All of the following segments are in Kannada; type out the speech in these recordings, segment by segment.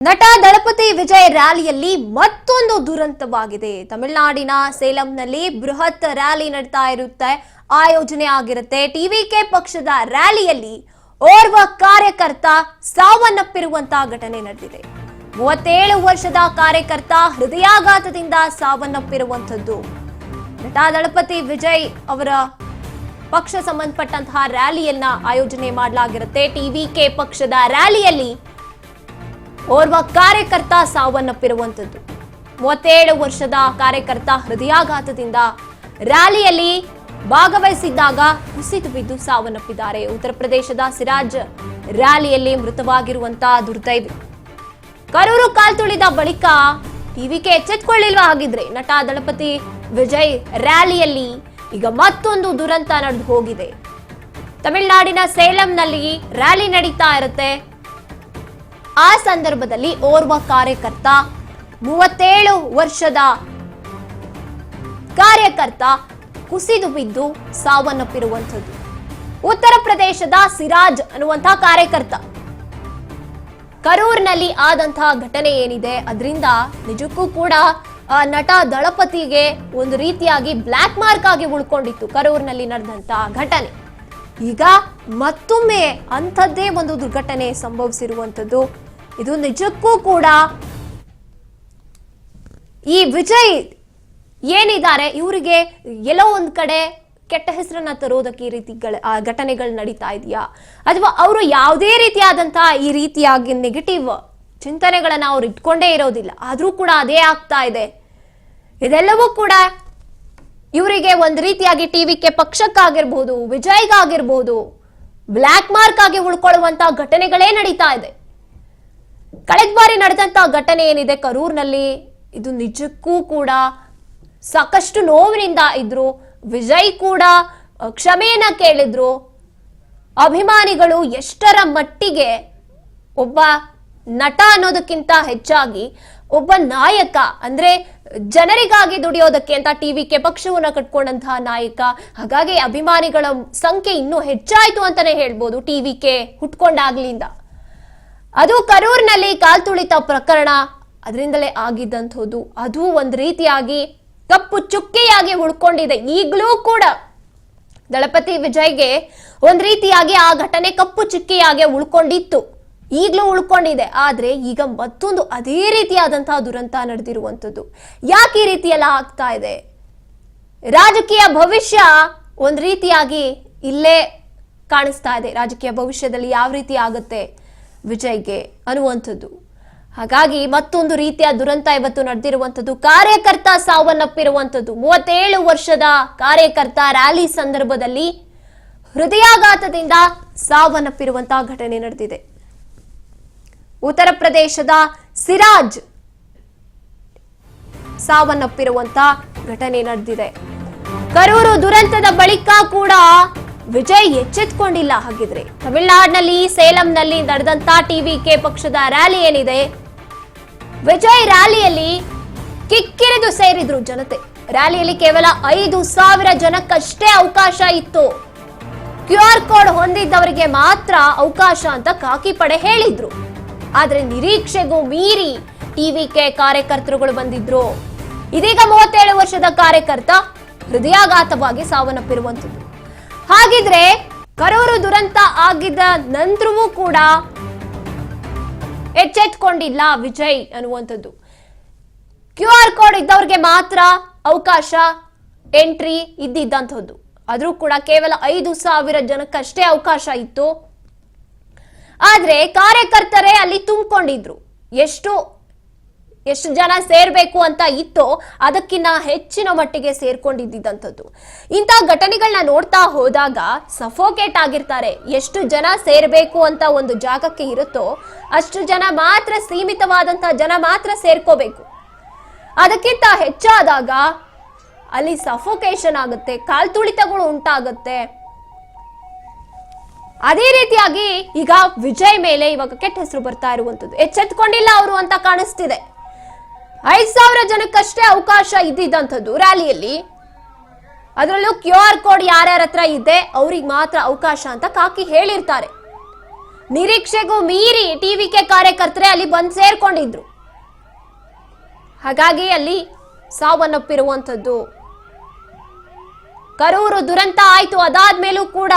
ನಟ ದಳಪತಿ ವಿಜಯ್ ರ್ಯಾಲಿಯಲ್ಲಿ ಮತ್ತೊಂದು ದುರಂತವಾಗಿದೆ. ತಮಿಳುನಾಡಿನ ಸೇಲಂನಲ್ಲಿ ಬೃಹತ್ ರ್ಯಾಲಿ ನಡೀತಾ ಇರುತ್ತೆ, ಆಯೋಜನೆ ಆಗಿರುತ್ತೆ. ಟಿವಿಕೆ ಪಕ್ಷದ ರ್ಯಾಲಿಯಲ್ಲಿ ಓರ್ವ ಕಾರ್ಯಕರ್ತ ಸಾವನ್ನಪ್ಪಿರುವಂತಹ ಘಟನೆ ನಡೆದಿದೆ. 37 ವರ್ಷದ ಕಾರ್ಯಕರ್ತ ಹೃದಯಾಘಾತದಿಂದ ಸಾವನ್ನಪ್ಪಿರುವಂತದ್ದು. ನಟ ದಳಪತಿ ವಿಜಯ್ ಅವರ ಪಕ್ಷ ಸಂಬಂಧಪಟ್ಟಂತಹ ರ್ಯಾಲಿಯನ್ನ ಆಯೋಜನೆ ಮಾಡಲಾಗಿರುತ್ತೆ. ಟಿವಿಕೆ ಪಕ್ಷದ ರ್ಯಾಲಿಯಲ್ಲಿ ಓರ್ವ ಕಾರ್ಯಕರ್ತ ಸಾವನ್ನಪ್ಪಿರುವಂತದ್ದು. 37 ವರ್ಷದ ಕಾರ್ಯಕರ್ತ ಹೃದಯಾಘಾತದಿಂದ ರ್ಯಾಲಿಯಲ್ಲಿ ಭಾಗವಹಿಸಿದ್ದಾಗ ಕುಸಿದು ಬಿದ್ದು ಸಾವನ್ನಪ್ಪಿದ್ದಾರೆ. ಉತ್ತರ ಪ್ರದೇಶದ ಸಿರಾಜ್ ರ್ಯಾಲಿಯಲ್ಲಿ ಮೃತವಾಗಿರುವಂತಹ ದುರ್ದೈವಿ. ಕರೂರು ಕಾಲ್ತುಳಿದ ಬಳಿಕ ಟಿವಿಕೆ ಎಚ್ಚೆತ್ತುಕೊಳ್ಳಿಲ್ವಾ? ಹಾಗಿದ್ರೆ ನಟ ದಳಪತಿ ವಿಜಯ್ ರ್ಯಾಲಿಯಲ್ಲಿ ಈಗ ಮತ್ತೊಂದು ದುರಂತ ನಡೆದು ಹೋಗಿದೆ. ತಮಿಳುನಾಡಿನ ಸೇಲಂನಲ್ಲಿ ರ್ಯಾಲಿ ನಡೀತಾ ಇರುತ್ತೆ. ಆ ಸಂದರ್ಭದಲ್ಲಿ ಓರ್ವ ಕಾರ್ಯಕರ್ತ 37 ವರ್ಷದ ಕಾರ್ಯಕರ್ತ ಕುಸಿದು ಬಿದ್ದು ಸಾವನ್ನಪ್ಪಿರುವಂಥದ್ದು. ಉತ್ತರ ಪ್ರದೇಶದ ಸಿರಾಜ್ ಅನ್ನುವಂತಹ ಕಾರ್ಯಕರ್ತ. ಕರೂರಿನಲ್ಲಿ ಆದಂತಹ ಘಟನೆ ಏನಿದೆ ಅದರಿಂದ ನಿಜಕ್ಕೂ ಕೂಡ ನಟ ದಳಪತಿಗೆ ಒಂದು ರೀತಿಯಾಗಿ ಬ್ಲ್ಯಾಕ್ ಮಾರ್ಕ್ ಆಗಿ ಉಳ್ಕೊಂಡಿತ್ತು ಕರೂರಿನಲ್ಲಿ ನಡೆದಂತಹ ಘಟನೆ. ಈಗ ಮತ್ತೊಮ್ಮೆ ಅಂಥದ್ದೇ ಒಂದು ದುರ್ಘಟನೆ ಸಂಭವಿಸಿರುವಂಥದ್ದು. ಇದು ನಿಜಕ್ಕೂ ಕೂಡ ಈ ವಿಜಯ್ ಏನಿದ್ದಾರೆ ಇವರಿಗೆ ಎಲ್ಲೋ ಒಂದ್ ಕಡೆ ಕೆಟ್ಟ ಹೆಸರನ್ನ ತರೋದಕ್ಕೆ ಈ ರೀತಿ ಘಟನೆಗಳು ನಡೀತಾ ಇದೆಯಾ, ಅಥವಾ ಅವರು ಯಾವುದೇ ರೀತಿಯಾದಂತಹ ಈ ರೀತಿಯಾಗಿ ನೆಗೆಟಿವ್ ಚಿಂತನೆಗಳನ್ನ ಅವ್ರು ಇಟ್ಕೊಂಡೇ ಇರೋದಿಲ್ಲ, ಆದ್ರೂ ಕೂಡ ಅದೇ ಆಗ್ತಾ ಇದೆ. ಇದೆಲ್ಲವೂ ಕೂಡ ಇವರಿಗೆ ಒಂದ್ ರೀತಿಯಾಗಿ ಟಿವಿಕೆ ಪಕ್ಷಕ್ಕಾಗಿರ್ಬಹುದು, ವಿಜಯ್ಗಾಗಿರ್ಬಹುದು ಬ್ಲ್ಯಾಕ್ ಮಾರ್ಕ್ ಆಗಿ ಉಳ್ಕೊಳ್ಳುವಂತಹ ಘಟನೆಗಳೇ ನಡೀತಾ ಇದೆ. ಕಳೆದ ಬಾರಿ ನಡೆದಂತಹ ಘಟನೆ ಏನಿದೆ ಕರೂರ್ನಲ್ಲಿ, ಇದು ನಿಜಕ್ಕೂ ಕೂಡ ಸಾಕಷ್ಟು ನೋವಿನಿಂದ ಇದ್ರು. ವಿಜಯ್ ಕೂಡ ಕ್ಷಮೆಯನ್ನ ಕೇಳಿದ್ರು. ಅಭಿಮಾನಿಗಳು ಎಷ್ಟರ ಮಟ್ಟಿಗೆ ಒಬ್ಬ ನಟ ಅನ್ನೋದಕ್ಕಿಂತ ಹೆಚ್ಚಾಗಿ ಒಬ್ಬ ನಾಯಕ, ಅಂದ್ರೆ ಜನರಿಗಾಗಿ ದುಡಿಯೋದಕ್ಕೆ ಅಂತ ಟಿವಿಕೆ ಪಕ್ಷವನ್ನ ಕಟ್ಕೊಂಡಂತಹ ನಾಯಕ. ಹಾಗಾಗಿ ಅಭಿಮಾನಿಗಳ ಸಂಖ್ಯೆ ಇನ್ನೂ ಹೆಚ್ಚಾಯ್ತು ಅಂತಾನೆ ಹೇಳ್ಬೋದು ಟಿವಿಕೆ ಹುಟ್ಕೊಂಡಾಗ್ಲಿಂದ. ಅದು ಕರೂರಿನಲ್ಲಿ ಕಾಲ್ತುಳಿತ ಪ್ರಕರಣ, ಅದರಿಂದಲೇ ಆಗಿದ್ದಂಥದ್ದು. ಅದು ಒಂದು ರೀತಿಯಾಗಿ ಕಪ್ಪು ಚುಕ್ಕೆಯಾಗಿ ಉಳ್ಕೊಂಡಿದೆ. ಈಗಲೂ ಕೂಡ ದಳಪತಿ ವಿಜಯ್ಗೆ ಒಂದ್ ರೀತಿಯಾಗಿ ಆ ಘಟನೆ ಕಪ್ಪು ಚುಕ್ಕೆಯಾಗಿ ಉಳ್ಕೊಂಡಿತ್ತು, ಈಗಲೂ ಉಳ್ಕೊಂಡಿದೆ. ಆದ್ರೆ ಈಗ ಮತ್ತೊಂದು ಅದೇ ರೀತಿಯಾದಂತಹ ದುರಂತ ನಡೆದಿರುವಂಥದ್ದು. ಯಾಕೆ ಈ ರೀತಿ ಎಲ್ಲ ಆಗ್ತಾ ಇದೆ? ರಾಜಕೀಯ ಭವಿಷ್ಯ ಒಂದ್ ರೀತಿಯಾಗಿ ಇಲ್ಲೇ ಕಾಣಿಸ್ತಾ ಇದೆ. ರಾಜಕೀಯ ಭವಿಷ್ಯದಲ್ಲಿ ಯಾವ ರೀತಿ ಆಗುತ್ತೆ ವಿಜಯ್ಗೆ ಅನ್ನುವಂಥದ್ದು. ಹಾಗಾಗಿ ಮತ್ತೊಂದು ರೀತಿಯ ದುರಂತ ಇವತ್ತು ನಡೆದಿರುವಂಥದ್ದು. ಕಾರ್ಯಕರ್ತ ಸಾವನ್ನಪ್ಪಿರುವಂಥದ್ದು. 37 ವರ್ಷದ ಕಾರ್ಯಕರ್ತ ರ್ಯಾಲಿ ಸಂದರ್ಭದಲ್ಲಿ ಹೃದಯಾಘಾತದಿಂದ ಸಾವನ್ನಪ್ಪಿರುವಂತಹ ಘಟನೆ ನಡೆದಿದೆ. ಉತ್ತರ ಪ್ರದೇಶದ ಸಿರಾಜ್ ಸಾವನ್ನಪ್ಪಿರುವಂತಹ ಘಟನೆ ನಡೆದಿದೆ. ಕರೂರು ದುರಂತದ ಬಳಿಕ ಕೂಡ ವಿಜಯ್ ಎಚ್ಚೆತ್ತುಕೊಂಡಿಲ್ಲ. ಹಾಗಿದ್ರೆ ತಮಿಳುನಾಡಿನಲ್ಲಿ ಸೇಲಂನಲ್ಲಿ ನಡೆದಂತ ಟಿವಿಕೆ ಪಕ್ಷದ ರ್ಯಾಲಿ ಏನಿದೆ, ವಿಜಯ್ ರ್ಯಾಲಿಯಲ್ಲಿ ಕಿಕ್ಕಿರಿದು ಸೇರಿದ್ರು ಜನತೆ. ರ್ಯಾಲಿಯಲ್ಲಿ ಕೇವಲ 5,000 ಜನಕ್ಕಷ್ಟೇ ಅವಕಾಶ ಇತ್ತು. QR ಕೋಡ್ ಹೊಂದಿದ್ದವರಿಗೆ ಮಾತ್ರ ಅವಕಾಶ ಅಂತ ಖಾಕಿ ಪಡೆ ಹೇಳಿದ್ರು. ಆದ್ರೆ ನಿರೀಕ್ಷೆಗೂ ಮೀರಿ ಟಿವಿಕೆ ಕಾರ್ಯಕರ್ತರುಗಳು ಬಂದಿದ್ರು. ಇದೀಗ 37 ವರ್ಷದ ಕಾರ್ಯಕರ್ತ ಹೃದಯಾಘಾತವಾಗಿ ಸಾವನ್ನಪ್ಪಿರುವಂತದ್ದು. ಹಾಗಿದ್ರೆ ಕರೂರು ದುರಂತ ಆಗಿದ್ದ ನಂತರವೂ ಕೂಡ ಎಚ್ಚೆತ್ತುಕೊಂಡಿಲ್ಲ ವಿಜಯ್ ಅನ್ನುವಂಥದ್ದು. QR ಕೋಡ್ ಇದ್ದವ್ರಿಗೆ ಮಾತ್ರ ಅವಕಾಶ, ಎಂಟ್ರಿ ಇದ್ದಿದ್ದಂಥದ್ದು. ಆದ್ರೂ ಕೂಡ ಕೇವಲ 5,000 ಜನಕ್ಕಷ್ಟೇ ಅವಕಾಶ ಇತ್ತು. ಆದ್ರೆ ಕಾರ್ಯಕರ್ತರೇ ಅಲ್ಲಿ ತುಂಬಿಕೊಂಡಿದ್ರು. ಎಷ್ಟು ಜನ ಸೇರ್ಬೇಕು ಅಂತ ಇತ್ತೋ ಅದಕ್ಕಿಂತ ಹೆಚ್ಚಿನ ಮಟ್ಟಿಗೆ ಸೇರ್ಕೊಂಡಿದ್ದಂಥದ್ದು. ಇಂಥ ಘಟನೆಗಳನ್ನ ನೋಡ್ತಾ ಹೋದಾಗ ಸಫೋಕೇಟ್ ಆಗಿರ್ತಾರೆ. ಎಷ್ಟು ಜನ ಸೇರ್ಬೇಕು ಅಂತ ಒಂದು ಜಾಗಕ್ಕೆ ಇರುತ್ತೋ ಅಷ್ಟು ಜನ ಮಾತ್ರ, ಸೀಮಿತವಾದಂತ ಜನ ಮಾತ್ರ ಸೇರ್ಕೋಬೇಕು. ಅದಕ್ಕಿಂತ ಹೆಚ್ಚಾದಾಗ ಅಲ್ಲಿ ಸಫೋಕೇಶನ್ ಆಗುತ್ತೆ, ಕಾಲ್ತುಳಿತಗಳು ಉಂಟಾಗುತ್ತೆ. ಅದೇ ರೀತಿಯಾಗಿ ಈಗ ವಿಜಯ್ ಮೇಲೆ ಇವಾಗ ಕೆಟ್ಟ ಹೆಸರು ಬರ್ತಾ ಇರುವಂತದ್ದು. ಎಚ್ಚೆತ್ತುಕೊಂಡಿಲ್ಲ ಅವರು ಅಂತ ಕಾಣಿಸ್ತಿದೆ. 5,000 ಜನಕ್ಕಷ್ಟೇ ಅವಕಾಶ ಇದ್ದಿದ್ದಂಥದ್ದು ರ್ಯಾಲಿಯಲ್ಲಿ. ಅದರಲ್ಲೂ QR ಕೋಡ್ ಯಾರ್ಯಾರ ಹತ್ರ ಇದೆ ಅವ್ರಿಗೆ ಮಾತ್ರ ಅವಕಾಶ ಅಂತ ಖಾಕಿ ಹೇಳಿರ್ತಾರೆ. ನಿರೀಕ್ಷೆಗೂ ಮೀರಿ ಟಿವಿಕೆ ಕಾರ್ಯಕರ್ತರೆ ಅಲ್ಲಿ ಬಂದು ಸೇರ್ಕೊಂಡಿದ್ರು. ಹಾಗಾಗಿ ಅಲ್ಲಿ ಸಾವನ್ನಪ್ಪಿರುವಂಥದ್ದು. ಕರೂರು ದುರಂತ ಆಯ್ತು, ಅದಾದ್ಮೇಲೂ ಕೂಡ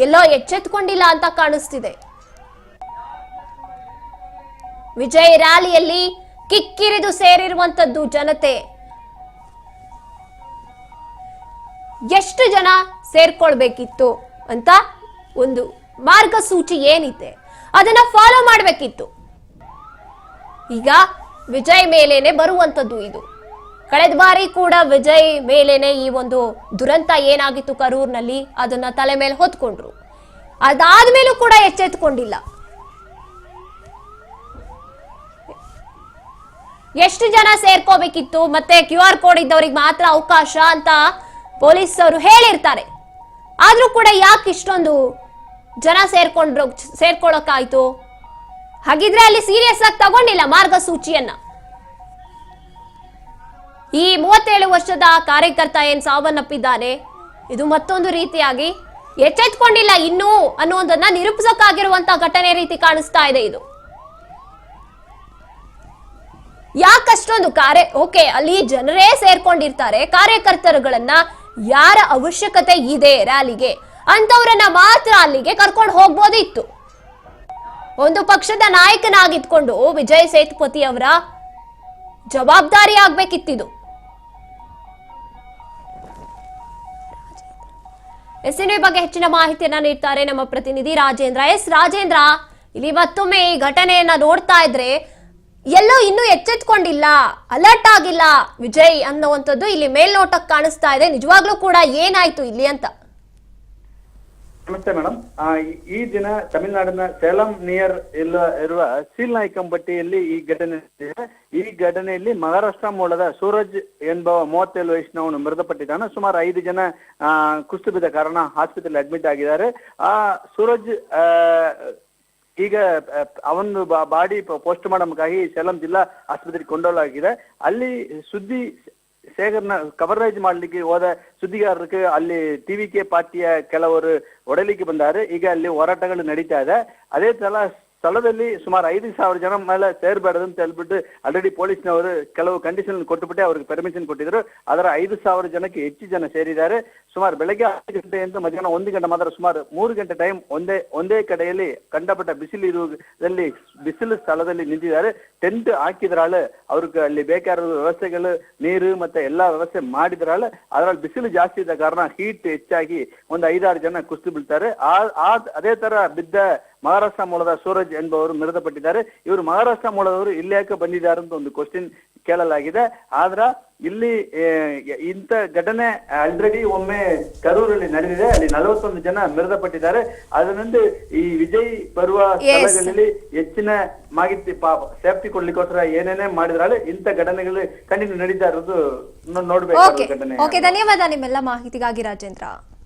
ಎಲ್ಲೋ ಎಚ್ಚೆತ್ಕೊಂಡಿಲ್ಲ ಅಂತ ಕಾಣಿಸ್ತಿದೆ. ವಿಜಯ್ ರ್ಯಾಲಿಯಲ್ಲಿ ಕಿಕ್ಕಿರಿದು ಸೇರಿರುವಂತದ್ದು ಜನತೆ. ಎಷ್ಟು ಜನ ಸೇರ್ಕೊಳ್ಬೇಕಿತ್ತು ಅಂತ ಒಂದು ಮಾರ್ಗಸೂಚಿ ಏನಿದೆ ಅದನ್ನ ಫಾಲೋ ಮಾಡಬೇಕಿತ್ತು. ಈಗ ವಿಜಯ್ ಮೇಲೇನೆ ಬರುವಂತದ್ದು ಇದು. ಕಳೆದ ಬಾರಿ ಕೂಡ ವಿಜಯ್ ಮೇಲೇನೆ ಈ ಒಂದು ದುರಂತ ಏನಾಗಿತ್ತು ಕರೂರ್ನಲ್ಲಿ ಅದನ್ನ ತಲೆ ಮೇಲೆ ಹೊತ್ಕೊಂಡ್ರು. ಅದಾದ್ಮೇಲೂ ಕೂಡ ಎಚ್ಚೆತ್ಕೊಂಡಿಲ್ಲ. ಎಷ್ಟು ಜನ ಸೇರ್ಕೋಬೇಕಿತ್ತು, ಮತ್ತೆ QR ಕೋಡ್ ಇದ್ದವ್ರಿಗೆ ಮಾತ್ರ ಅವಕಾಶ ಅಂತ ಪೊಲೀಸರು ಹೇಳಿರ್ತಾರೆ. ಆದ್ರೂ ಕೂಡ ಯಾಕೆ ಇಷ್ಟೊಂದು ಜನ ಸೇರ್ಕೊಳ್ಳೋಕಾಯ್ತು? ಹಾಗಿದ್ರೆ ಅಲ್ಲಿ ಸೀರಿಯಸ್ ಆಗಿ ತಗೊಂಡಿಲ್ಲ ಮಾರ್ಗಸೂಚಿಯನ್ನ. ಈ 37 ವರ್ಷದ ಕಾರ್ಯಕರ್ತ ಏನ್ ಸಾವನ್ನಪ್ಪಿದ್ದಾನೆ, ಇದು ಮತ್ತೊಂದು ರೀತಿಯಾಗಿ ಎಚ್ಚೆತ್ಕೊಂಡಿಲ್ಲ ಇನ್ನೂ ಅನ್ನೋದನ್ನ ನಿರೂಪಿಸಕ್ಕಾಗಿರುವಂತಹ ಘಟನೆ ರೀತಿ ಕಾಣಿಸ್ತಾ ಇದೆ ಇದು. ಯಾಕಷ್ಟೊಂದು ಓಕೆ, ಅಲ್ಲಿ ಜನರೇ ಸೇರ್ಕೊಂಡಿರ್ತಾರೆ, ಕಾರ್ಯಕರ್ತರುಗಳನ್ನ ಯಾರ ಅವಶ್ಯಕತೆ ಇದೆ ರ್ಯಾಲಿಗೆ ಅಂತವ್ರನ್ನ ಮಾತ್ರ ಅಲ್ಲಿಗೆ ಕರ್ಕೊಂಡು ಹೋಗ್ಬೋದಿತ್ತು. ಒಂದು ಪಕ್ಷದ ನಾಯಕನಾಗಿದ್ಕೊಂಡು ವಿಜಯ್ ಸೇತುಪತಿ ಅವರ ಜವಾಬ್ದಾರಿ ಆಗ್ಬೇಕಿತ್ತಿದು. ಎಸ್ಎನ್ವಿ ಬಗ್ಗೆ ಹೆಚ್ಚಿನ ಮಾಹಿತಿಯನ್ನ ನೀಡ್ತಾರೆ ನಮ್ಮ ಪ್ರತಿನಿಧಿ ರಾಜೇಂದ್ರ. ರಾಜೇಂದ್ರ, ಇಲ್ಲಿ ಮತ್ತೊಮ್ಮೆ ಈ ಘಟನೆಯನ್ನ ನೋಡ್ತಾ ಇದ್ರೆ ಎಲ್ಲೋ ಇನ್ನೂ ಎಚ್ಚೆತ್ಕೊಂಡಿಲ್ಲ, ಅಲರ್ಟ್ ಆಗಿಲ್ಲ ವಿಜಯ್ ಅನ್ನುವಂಥದ್ದು ಇಲ್ಲಿ ಮೇಲ್ನೋಟಕ್ಕೆ ಕಾಣಿಸ್ತಾ ಇದೆ. ನಿಜವಾಗ್ಲೂ ಕೂಡ ಏನಾಯ್ತು ಇಲ್ಲಿ ಅಂತ? ನಮಸ್ತೆ ಮೇಡಮ್. ಈ ದಿನ ತಮಿಳುನಾಡಿನ ಸೇಲಂ ನಿಯರ್ ಇರುವ ಸೀಲ್ನಾಯ್ಕಂಪಟ್ಟಿಯಲ್ಲಿ ಈ ಘಟನೆ ನಡೆದಿದೆ. ಈ ಘಟನೆಯಲ್ಲಿ ಮಹಾರಾಷ್ಟ್ರ ಮೂಲದ ಸೂರಜ್ ಎಂಬ 37 ವಯಸ್ಸಿನವನು ಮೃತಪಟ್ಟಿದ್ದಾನೆ. ಸುಮಾರು 5 ಜನ ಕುಸಿದು ಬಿದ್ದ ಕಾರಣ ಆಸ್ಪತ್ರೆಯಲ್ಲಿ ಅಡ್ಮಿಟ್ ಆಗಿದ್ದಾರೆ. ಸೂರಜ್ ಈಗ ಅವನು ಬಾಡಿ ಪೋಸ್ಟ್ ಮಾರ್ಟಮ್ಗಾಗಿ ಸೇಲಂ ಜಿಲ್ಲಾ ಆಸ್ಪತ್ರೆಗೆ ಕೊಂಡೊಯ್ಯಲಾಗಿದೆ. ಅಲ್ಲಿ ಸುದ್ದಿ ಕವರೇಜ್ ಮಾಡ್ಲಿಕ್ಕೆ ಹೋದ ಸುದ್ದಿಗಾರರಿಗೆ ಅಲ್ಲಿ ಟಿವಿಕೆ ಪಾರ್ಟಿಯ ಕೆಲವರು ಒಡಲಿಕ್ಕೆ ಬಂದಾರೆ. ಈಗ ಅಲ್ಲಿ ಹೋರಾಟಗಳು ನಡೀತಾ ಇದೆ. ಅದೇ ಸ್ಥಳದಲ್ಲಿ ಸುಮಾರು 5,000 ಜನ ಮೇಲೆ ಸೇರ್ಬಾರ್ದು ಅಂತ ಹೇಳ್ಬಿಟ್ಟು ಆಲ್ರೆಡಿ ಪೊಲೀಸ್ನವರು ಕೆಲವು ಕಂಡೀಷನ್ ಕೊಟ್ಟುಬಿಟ್ಟು ಅವ್ರಿಗೆ ಪರ್ಮಿಷನ್ ಕೊಟ್ಟಿದ್ರು. ಅದರ 5,000 ಜನಕ್ಕೆ ಹೆಚ್ಚು ಜನ ಸೇರಿದ್ದಾರೆ. ಸುಮಾರು ಬೆಳಗ್ಗೆ 6 ಗಂಟೆಯಿಂದ ಮಧ್ಯಾಹ್ನ 1 ಗಂಟೆ ಮಾತ್ರ ಸುಮಾರು 3 ಗಂಟೆ ಟೈಮ್ ಒಂದೇ ಕಡೆಯಲ್ಲಿ ಕಂಡಪಟ್ಟ ಬಿಸಿಲು ಸ್ಥಳದಲ್ಲಿ ನಿಂತಿದ್ದಾರೆ. ಟೆಂಟ್ ಹಾಕಿದ್ರಾಳು ಅವ್ರಿಗೆ ಅಲ್ಲಿ ಬೇಕಾದ ವ್ಯವಸ್ಥೆಗಳು, ನೀರು ಮತ್ತೆ ಎಲ್ಲಾ ವ್ಯವಸ್ಥೆ ಮಾಡಿದ್ರಾಳು. ಅದರಲ್ಲಿ ಬಿಸಿಲು ಜಾಸ್ತಿ ಇದ್ದ ಕಾರಣ ಹೀಟ್ ಹೆಚ್ಚಾಗಿ ಒಂದು 5-6 ಜನ ಕುಸಿದು ಬೀಳ್ತಾರೆ. ಅದೇ ತರ ಬಿದ್ದ ಮಹಾರಾಷ್ಟ್ರ ಮೂಲದ ಸೂರಜ್ ಎಂಬುವರು ಮೃತಪಟ್ಟಿದ್ದಾರೆ. ಇವರು ಮಹಾರಾಷ್ಟ್ರ ಮೂಲದವರು ಇಲ್ಲಿ ಯಾಕೆ ಬಂದಿದ್ದಾರೆ ಅಂತ ಒಂದು ಕ್ವಶನ್ ಕೇಳಲಾಗಿದೆ. ಆದ್ರ ಇಲ್ಲಿ ಇಂಥ ಘಟನೆ ಆಲ್ರೆಡಿ ಒಮ್ಮೆ ಕರೂರಲ್ಲಿ ನಡೆದಿದೆ. ಅಲ್ಲಿ 41 ಜನ ಮೃತಪಟ್ಟಿದ್ದಾರೆ. ಅದರಿಂದ ಈ ವಿಜಯ್ ಬರುವ ಸ್ಥಳಗಳಲ್ಲಿ ಹೆಚ್ಚಿನ ಮಾಹಿತಿ ಸೇಫ್ಟಿ ಕೊಡ್ಲಿಕ್ಕೋಸ್ಕರ ಏನೇನೇ ಮಾಡಿದ್ರಾಳೆ ಇಂಥ ಘಟನೆಗಳು ಕಂಟಿನ್ಯೂ ನಡೀತಾ ಇರೋದು ನೋಡ್ಬೇಕು ಘಟನೆ. ಧನ್ಯವಾದ ನಿಮ್ಮೆಲ್ಲ ಮಾಹಿತಿಗಾಗಿ ರಾಜೇಂದ್ರ.